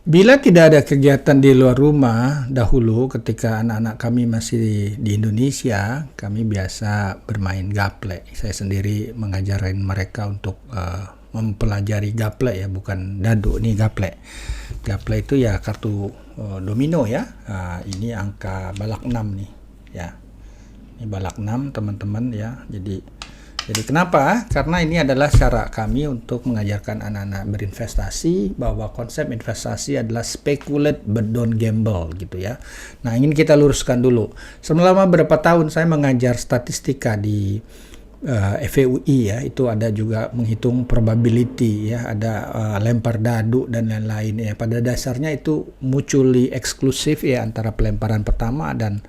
Bila tidak ada kegiatan di luar rumah, dahulu ketika anak-anak kami masih di Indonesia, kami biasa bermain gaple. Saya sendiri mengajarin mereka untuk mempelajari gaple ya, bukan dadu, ini gaple. Gaple itu ya kartu domino ya. Ini angka balak 6 nih ya. Ini balak 6 teman-teman ya. Jadi kenapa? Karena ini adalah cara kami untuk mengajarkan anak-anak berinvestasi, bahwa konsep investasi adalah speculate but don't gamble gitu ya. Nah, ingin kita luruskan dulu. Selama beberapa tahun saya mengajar statistika di FEUI ya, itu ada juga menghitung probability ya, ada lempar dadu dan lain-lain ya. Pada dasarnya itu mutually eksklusif ya antara pelemparan pertama dan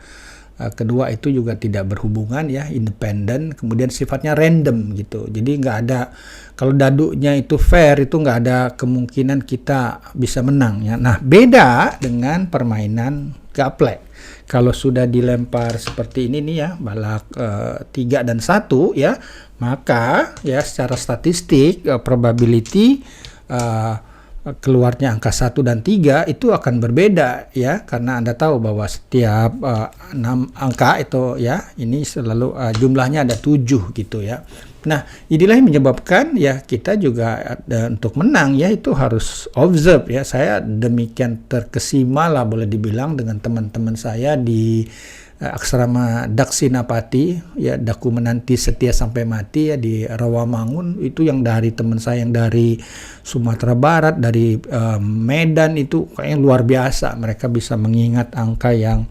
kedua itu juga tidak berhubungan ya, independen, kemudian sifatnya random gitu. Jadi nggak ada, kalau dadunya itu fair, itu nggak ada kemungkinan kita bisa menang ya. Nah, beda dengan permainan gaplek. Kalau sudah dilempar seperti ini nih ya, balak 3 dan 1 ya, maka ya secara statistik probability keluarnya angka 1 dan 3 itu akan berbeda ya, karena Anda tahu bahwa setiap 6 angka itu ya, ini selalu jumlahnya ada 7 gitu ya. Nah, inilah yang menyebabkan ya kita juga untuk menang ya itu harus observe ya. Saya demikian terkesima lah boleh dibilang dengan teman-teman saya di Aksrama Daksinapati ya, Daku Menanti Setia Sampai Mati ya di Rawamangun, itu yang dari teman saya yang dari Sumatera Barat, dari Medan, itu kayaknya luar biasa, mereka bisa mengingat angka yang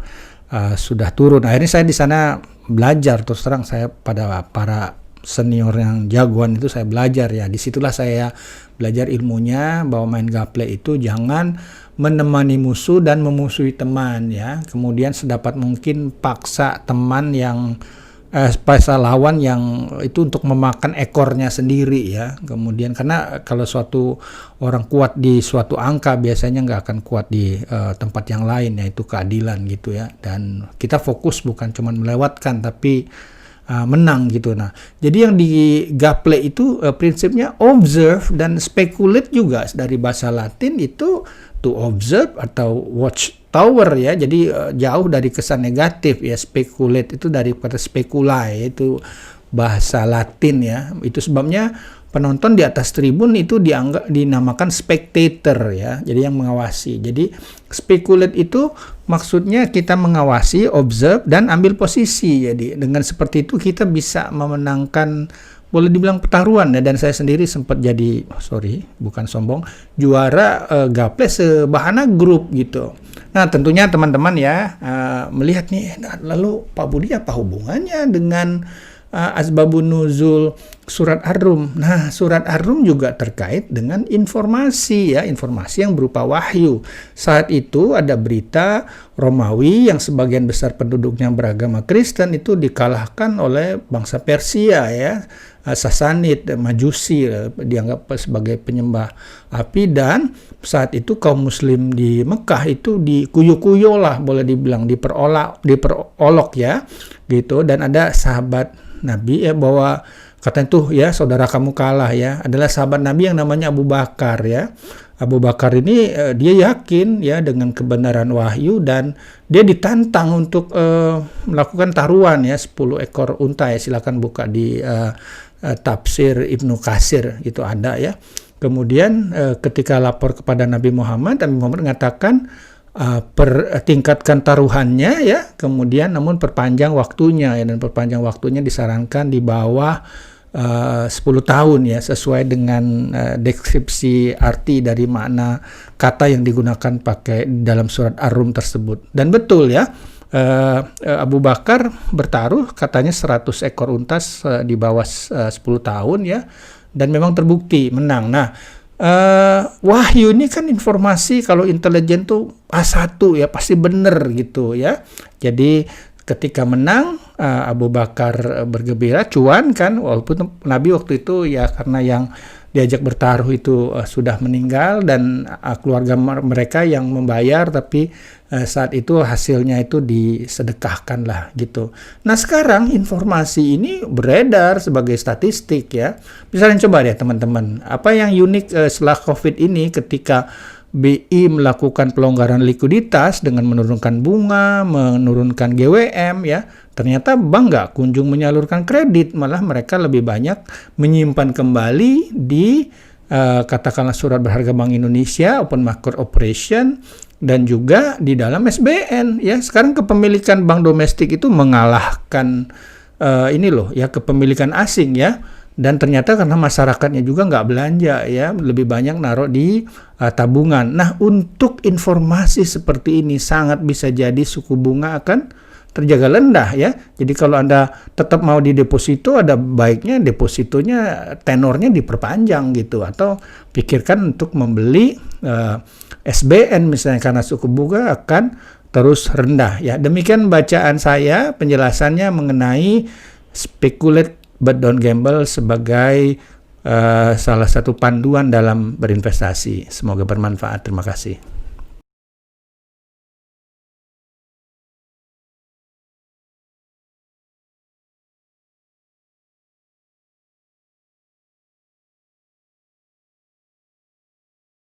sudah turun. Akhirnya saya di sana belajar, terus terang saya pada para senior yang jagoan itu saya belajar ya. Disitulah saya belajar ilmunya bahwa main gaple itu jangan menemani musuh dan memusuhi teman ya. Kemudian sedapat mungkin paksa teman yang paksa lawan yang itu untuk memakan ekornya sendiri ya. Kemudian karena kalau suatu orang kuat di suatu angka biasanya nggak akan kuat di tempat yang lain, yaitu keadilan gitu ya. Dan kita fokus bukan cuma melewatkan tapi menang gitu. Nah, jadi yang di gaple itu prinsipnya observe dan speculate juga, dari bahasa Latin itu to observe atau watch tower ya. Jadi jauh dari kesan negatif ya. Speculate itu dari kata speculai, itu bahasa Latin ya. Itu sebabnya penonton di atas tribun itu dinamakan spectator ya. Jadi yang mengawasi. Jadi speculate itu maksudnya kita mengawasi, observe dan ambil posisi. Jadi dengan seperti itu kita bisa memenangkan, boleh dibilang pertaruhan ya. Dan saya sendiri sempat jadi, bukan sombong, juara gaple sebahana grup gitu. Nah, tentunya teman-teman ya melihat nih, lalu Pak Budi apa hubungannya dengan asbabun nuzul surat Ar-Rum? Nah, surat Ar-Rum juga terkait dengan informasi ya, informasi yang berupa wahyu. Saat itu ada berita Romawi yang sebagian besar penduduknya beragama Kristen itu dikalahkan oleh bangsa Persia ya. Sasanid, Majusi, dianggap sebagai penyembah api, dan saat itu kaum muslim di Mekah itu dikuyu-kuyu lah, boleh dibilang diperolok ya gitu. Dan ada sahabat Nabi ya, bahwa katanya tuh ya, saudara kamu kalah ya, adalah sahabat Nabi yang namanya Abu Bakar ya. Abu Bakar ini dia yakin ya dengan kebenaran wahyu, dan dia ditantang untuk melakukan taruhan ya 10 ekor unta ya. Silakan buka di tafsir Ibnu Katsir itu ada ya. Kemudian ketika lapor kepada Nabi Muhammad mengatakan tingkatkan taruhannya ya, kemudian namun perpanjang waktunya ya, dan perpanjang waktunya disarankan di bawah 10 tahun ya, sesuai dengan deskripsi arti dari makna kata yang digunakan pakai dalam surat Ar-Rum tersebut. Dan betul ya, Abu Bakar bertaruh katanya 100 ekor unta di bawah 10 tahun ya, dan memang terbukti menang. Nah, wahyu ini kan informasi, kalau intelijen tuh A1 ya pasti benar gitu ya. Jadi ketika menang Abu Bakar bergembira, cuan kan, walaupun Nabi waktu itu ya karena yang diajak bertaruh itu sudah meninggal dan keluarga mereka yang membayar, tapi saat itu hasilnya itu disedekahkan lah gitu. Nah sekarang informasi ini beredar sebagai statistik ya. Misalnya coba deh teman-teman, apa yang unik setelah COVID ini ketika BI melakukan pelonggaran likuiditas dengan menurunkan bunga, menurunkan GWM ya. Ternyata bank nggak kunjung menyalurkan kredit, malah mereka lebih banyak menyimpan kembali di katakanlah surat berharga Bank Indonesia, open market operation, dan juga di dalam SBN ya. Sekarang kepemilikan bank domestik itu mengalahkan ini loh ya, kepemilikan asing ya. Dan ternyata karena masyarakatnya juga nggak belanja ya, lebih banyak naruh di tabungan. Nah untuk informasi seperti ini sangat bisa jadi suku bunga akan terjaga rendah ya. Jadi kalau Anda tetap mau di deposito, ada baiknya depositonya tenornya diperpanjang gitu, atau pikirkan untuk membeli SBN misalnya karena suku bunga akan terus rendah ya. Demikian bacaan saya, penjelasannya mengenai speculate but don't gamble sebagai salah satu panduan dalam berinvestasi. Semoga bermanfaat. Terima kasih.